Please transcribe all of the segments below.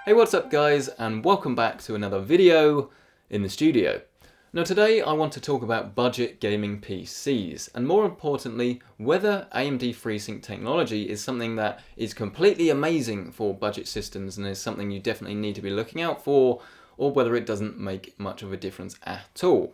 Hey, what's up guys, and welcome back to another video in the studio. Now today I want to talk about budget gaming PCs, and more importantly, whether AMD FreeSync technology is something that is completely amazing for budget systems and is something you definitely need to be looking out for, or whether it doesn't make much of a difference at all.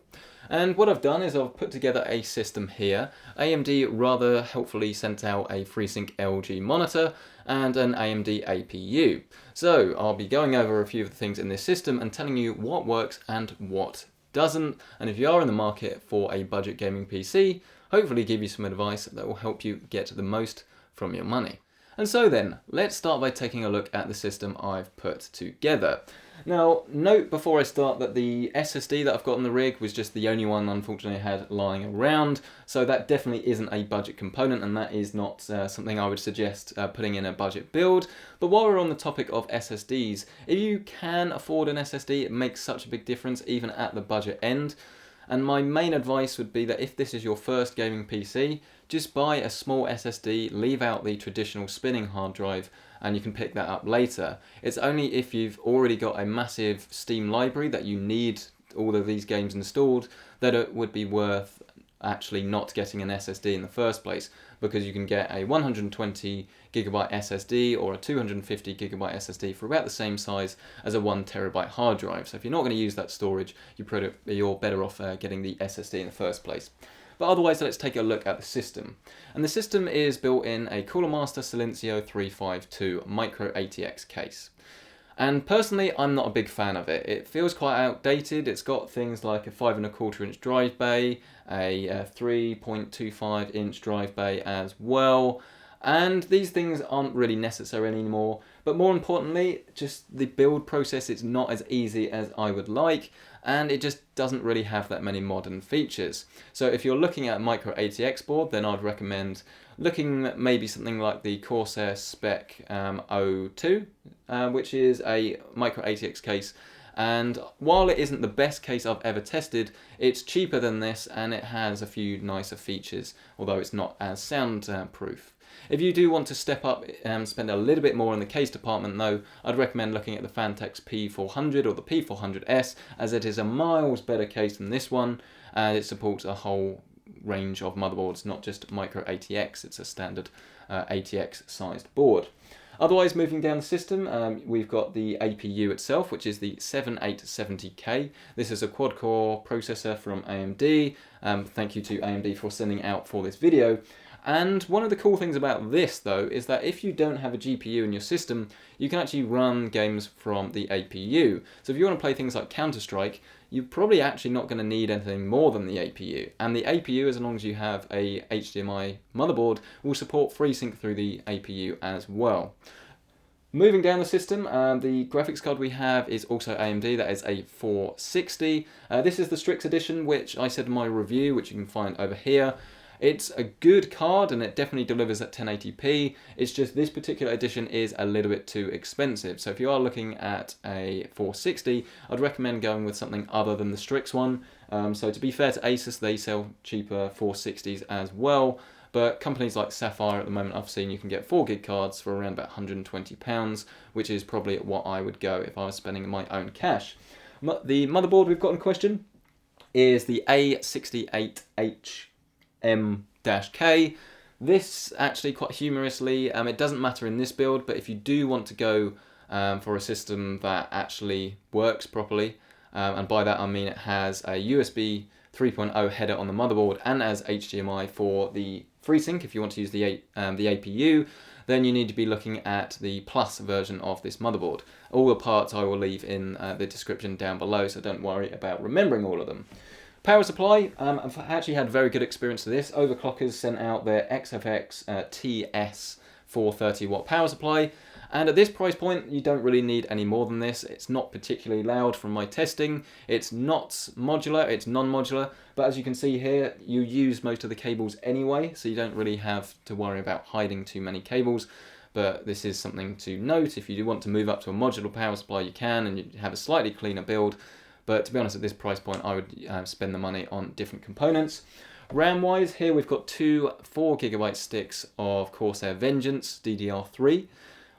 And what I've done is I've put together a system here. AMD rather helpfully sent out a FreeSync LG monitor and an AMD APU. So I'll be going over a few of the things in this system and telling you what works and what doesn't. And if you are in the market for a budget gaming PC, hopefully give you some advice that will help you get the most from your money. And so then, let's start by taking a look at the system I've put together. Now, note before I start that the SSD that I've got on the rig was just the only one unfortunately I had lying around, so that definitely isn't a budget component, and that is not something I would suggest putting in a budget build. But while we're on the topic of SSDs, if you can afford an SSD, it makes such a big difference even at the budget end. And my main advice would be that if this is your first gaming PC, just buy a small SSD, leave out the traditional spinning hard drive, and you can pick that up later. It's only if you've already got a massive Steam library that you need all of these games installed that it would be worth actually not getting an SSD in the first place, because you can get a 120 gigabyte SSD or a 250 gigabyte SSD for about the same size as a 1 terabyte hard drive. So if you're not going to use that storage, you're better off getting the SSD in the first place. But otherwise, let's take a look at the system. And the system is built in a Cooler Master Silencio 352 micro ATX case. And personally, I'm not a big fan of it. It feels quite outdated. It's got things like a 5¼ inch drive bay, a 3.25 inch drive bay as well. And these things aren't really necessary anymore. But more importantly, just the build process is not as easy as I would like, and it just doesn't really have that many modern features. So if you're looking at a micro ATX board, then I'd recommend looking at maybe something like the Corsair Spec 02, which is a micro ATX case. And while it isn't the best case I've ever tested, it's cheaper than this and it has a few nicer features, although it's not as soundproof. If you do want to step up and spend a little bit more in the case department though, I'd recommend looking at the Phanteks P400 or the P400S, as it is a miles better case than this one, and it supports a whole range of motherboards, not just micro ATX. It's a standard ATX sized board. Otherwise, moving down the system, we've got the APU itself, which is the 7870K. This is a quad-core processor from AMD. Thank you to AMD for sending out for this video. And one of the cool things about this, though, is that if you don't have a GPU in your system, you can actually run games from the APU. So if you want to play things like Counter-Strike, you're probably actually not going to need anything more than the APU. And the APU, as long as you have a HDMI motherboard, will support FreeSync through the APU as well. Moving down the system, the graphics card we have is also AMD, that is a 460. This is the Strix edition, which I said in my review, which you can find over here. It's a good card and it definitely delivers at 1080p. It's just this particular edition is a little bit too expensive. So if you are looking at a 460, I'd recommend going with something other than the Strix one. So to be fair to Asus, they sell cheaper 460s as well. But companies like Sapphire at the moment, I've seen you can get 4GB cards for around about £120, which is probably what I would go if I was spending my own cash. The motherboard we've got in question is the A68H M-K. This actually, quite humorously, it doesn't matter in this build, but if you do want to go for a system that actually works properly, and by that I mean it has a USB 3.0 header on the motherboard and as HDMI for the FreeSync, if you want to use the APU, then you need to be looking at the Plus version of this motherboard. All the parts I will leave in the description down below, so don't worry about remembering all of them. Power supply, I've actually had very good experience with this. Overclockers sent out their XFX TS 430 watt power supply, and at this price point you don't really need any more than this. It's not particularly loud from my testing. It's not modular, it's non-modular, but as you can see here, you use most of the cables anyway, so you don't really have to worry about hiding too many cables. But this is something to note. If you do want to move up to a modular power supply, you can, and you have a slightly cleaner build. But to be honest, at this price point, I would spend the money on different components. RAM-wise, here we've got two 4GB sticks of Corsair Vengeance DDR3.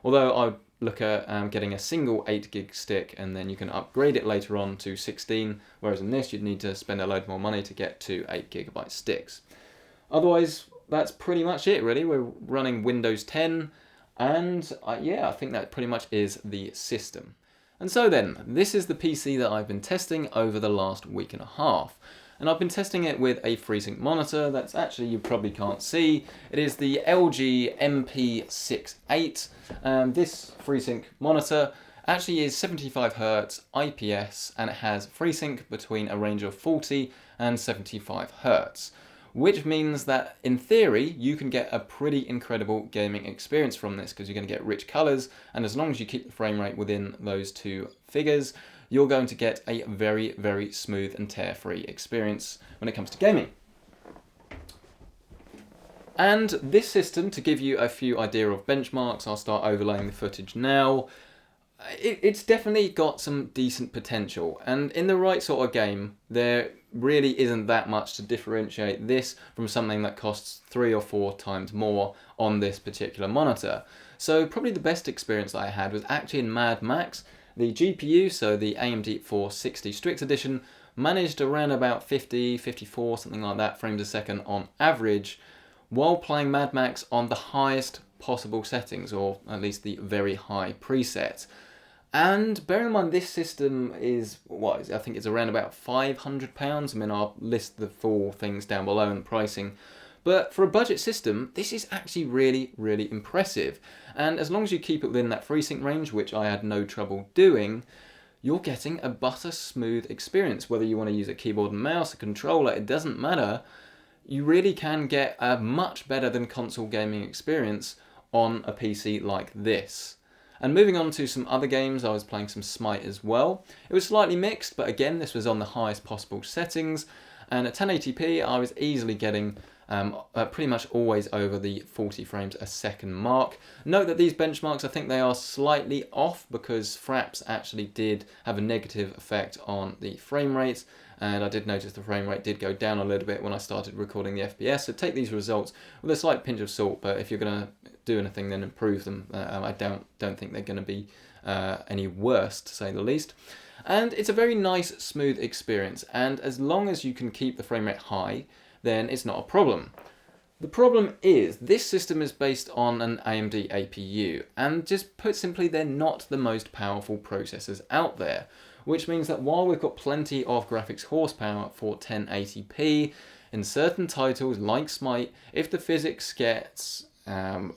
Although I would look at getting a single 8 gig stick, and then you can upgrade it later on to 16, whereas in this you'd need to spend a load more money to get to 8 gigabyte sticks. Otherwise, that's pretty much it really. We're running Windows 10, and yeah, I think that pretty much is the system. And so then, this is the PC that I've been testing over the last week and a half. And I've been testing it with a Freesync monitor that's actually, you probably can't see. It is the LG MP68. This Freesync monitor actually is 75Hz IPS, and it has FreeSync between a range of 40 and 75Hz. Which means that, in theory, you can get a pretty incredible gaming experience from this, because you're going to get rich colours, and as long as you keep the frame rate within those two figures, you're going to get a very, very smooth and tear-free experience when it comes to gaming. And this system, to give you a few idea of benchmarks, I'll start overlaying the footage now. It's definitely got some decent potential, and in the right sort of game, there really isn't that much to differentiate this from something that costs 3 or 4 times more on this particular monitor. So probably the best experience I had was actually in Mad Max. The GPU, so the AMD 460 Strix Edition, managed around about 50, 54, something like that, frames a second on average, while playing Mad Max on the highest possible settings, or at least the very high preset. And bear in mind, this system is, I think it's around about £500. I mean, I'll list the full things down below and the pricing. But for a budget system, this is actually really, really impressive. And as long as you keep it within that FreeSync range, which I had no trouble doing, you're getting a butter smooth experience. Whether you want to use a keyboard and mouse, a controller, it doesn't matter. You really can get a much better than console gaming experience on a PC like this. And moving on to some other games, I was playing some Smite as well. It was slightly mixed, but again, this was on the highest possible settings. And at 1080p, I was easily getting pretty much always over the 40 frames a second mark. Note that these benchmarks, I think they are slightly off, because Fraps actually did have a negative effect on the frame rate. And I did notice the frame rate did go down a little bit when I started recording the FPS. So take these results with a slight pinch of salt, but if you're going to do anything, then improve them. I don't think they're going to be any worse, to say the least. And it's a very nice, smooth experience. And as long as you can keep the frame rate high, then it's not a problem. The problem is, this system is based on an AMD APU, and just put simply, they're not the most powerful processors out there. Which means that while we've got plenty of graphics horsepower for 1080p, in certain titles like Smite, if the physics gets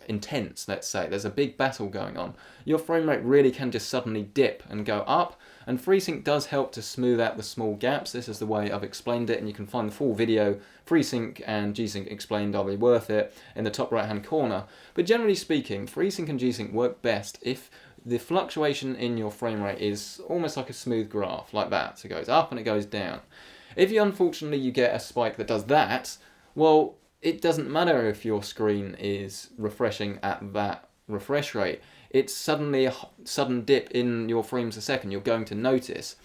intense, let's say, there's a big battle going on, your frame rate really can just suddenly dip and go up, and FreeSync does help to smooth out the small gaps. This is the way I've explained it, and you can find the full video, FreeSync and G-Sync explained, are they worth it, in the top right hand corner. But generally speaking, FreeSync and G-Sync work best if the fluctuation in your frame rate is almost like a smooth graph, like that. So it goes up and it goes down. If you unfortunately you get a spike that does that, well, it doesn't matter if your screen is refreshing at that refresh rate. It's suddenly a sudden dip in your frames a second, you're going to notice.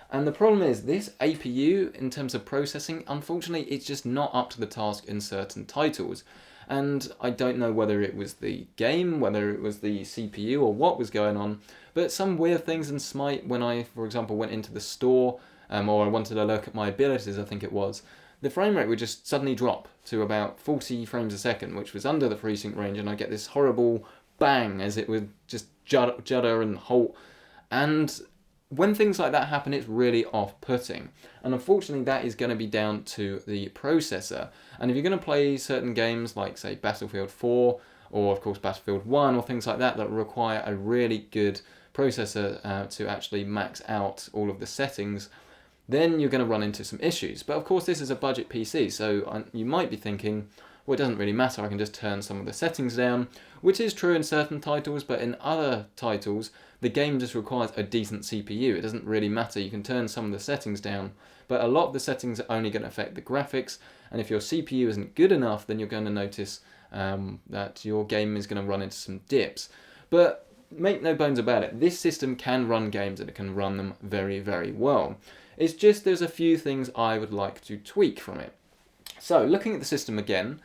And the problem is, this APU, in terms of processing, unfortunately, it's just not up to the task in certain titles. And I don't know whether it was the game, whether it was the CPU, or what was going on, but some weird things in Smite, when I, for example, went into the store, or I wanted to look at my abilities, I think it was, the frame rate would just suddenly drop to about 40 frames a second, which was under the FreeSync range, and I get this horrible bang as it would just judder and halt. And when things like that happen, it's really off-putting. And unfortunately, that is going to be down to the processor. And if you're going to play certain games like, say, Battlefield 4, or of course Battlefield 1, or things like that, that require a really good processor to actually max out all of the settings, then you're going to run into some issues. But of course, this is a budget PC, so you might be thinking, well, it doesn't really matter, I can just turn some of the settings down, which is true in certain titles, but in other titles, the game just requires a decent CPU. It doesn't really matter, you can turn some of the settings down, but a lot of the settings are only going to affect the graphics, and if your CPU isn't good enough, then you're going to notice that your game is going to run into some dips. But make no bones about it, this system can run games, and it can run them very, very well. It's just there's a few things I would like to tweak from it. So, looking at the system again,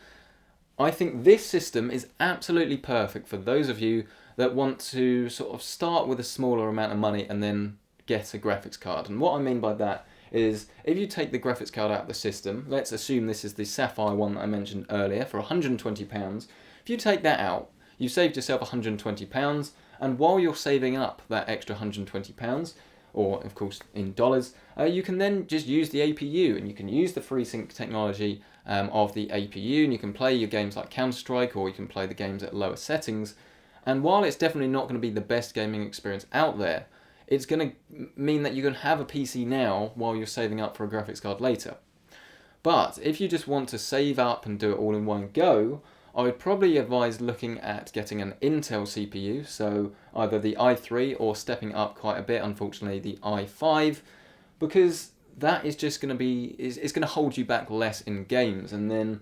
I think this system is absolutely perfect for those of you that want to sort of start with a smaller amount of money and then get a graphics card. And what I mean by that is if you take the graphics card out of the system, let's assume this is the Sapphire one that I mentioned earlier for £120. If you take that out, you've saved yourself £120, and while you're saving up that extra £120, or of course in dollars, you can then just use the APU, and you can use the FreeSync technology of the APU, and you can play your games like Counter-Strike, or you can play the games at lower settings. And while it's definitely not going to be the best gaming experience out there, it's going to mean that you can have a PC now while you're saving up for a graphics card later. But if you just want to save up and do it all in one go, I would probably advise looking at getting an Intel CPU, so either the i3 or stepping up quite a bit, unfortunately, the i5, because that is just going to be, it's going to hold you back less in games, and then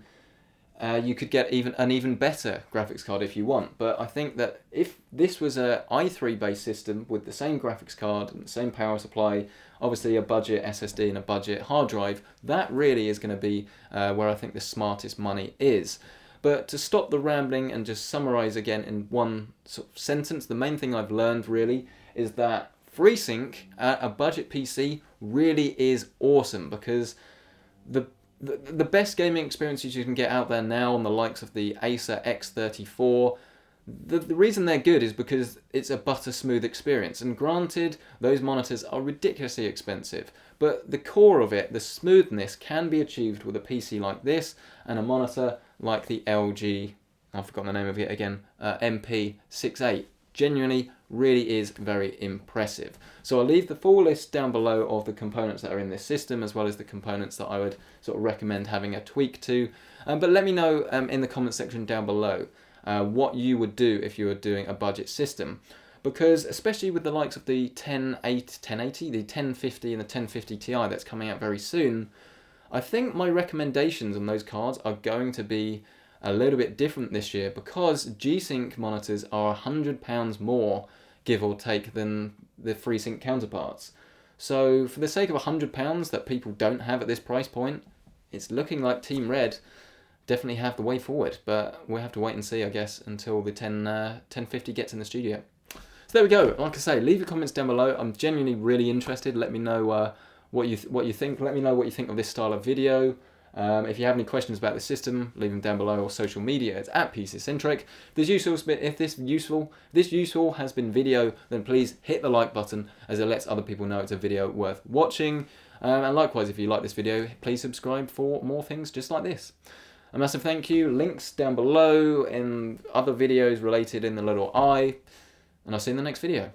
you could get an even better graphics card if you want. But I think that if this was a i3 based system with the same graphics card and the same power supply, obviously a budget SSD and a budget hard drive, that really is going to be where I think the smartest money is. But to stop the rambling and just summarize again in one sort of sentence, the main thing I've learned really is that FreeSync at a budget PC really is awesome, because the best gaming experiences you can get out there now on the likes of the Acer X34, the reason they're good is because it's a butter smooth experience. And granted, those monitors are ridiculously expensive, but the core of it, the smoothness, can be achieved with a PC like this and a monitor like the LG, I've forgotten the name of it again, MP68. Genuinely really is very impressive. So I'll leave the full list down below of the components that are in this system, as well as the components that I would sort of recommend having a tweak to. But let me know in the comment section down below what you would do if you were doing a budget system. Because especially with the likes of the 1080, the 1050 and the 1050 Ti that's coming out very soon, I think my recommendations on those cards are going to be a little bit different this year, because G-Sync monitors are £100 more, give or take, than the FreeSync counterparts. So for the sake of £100 that people don't have at this price point, it's looking like Team Red definitely have the way forward. But we'll have to wait and see, I guess, until the 1050 gets in the studio. So there we go. Like I say, leave your comments down below. I'm genuinely really interested. Let me know what you think. Let me know what you think of this style of video. If you have any questions about the system, leave them down below, or social media. It's at PCcentric. If this useful has been video, then please hit the like button, as it lets other people know it's a video worth watching. And likewise, if you like this video, please subscribe for more things just like this. A massive thank you. Links down below in other videos related in the little eye. And I'll see you in the next video.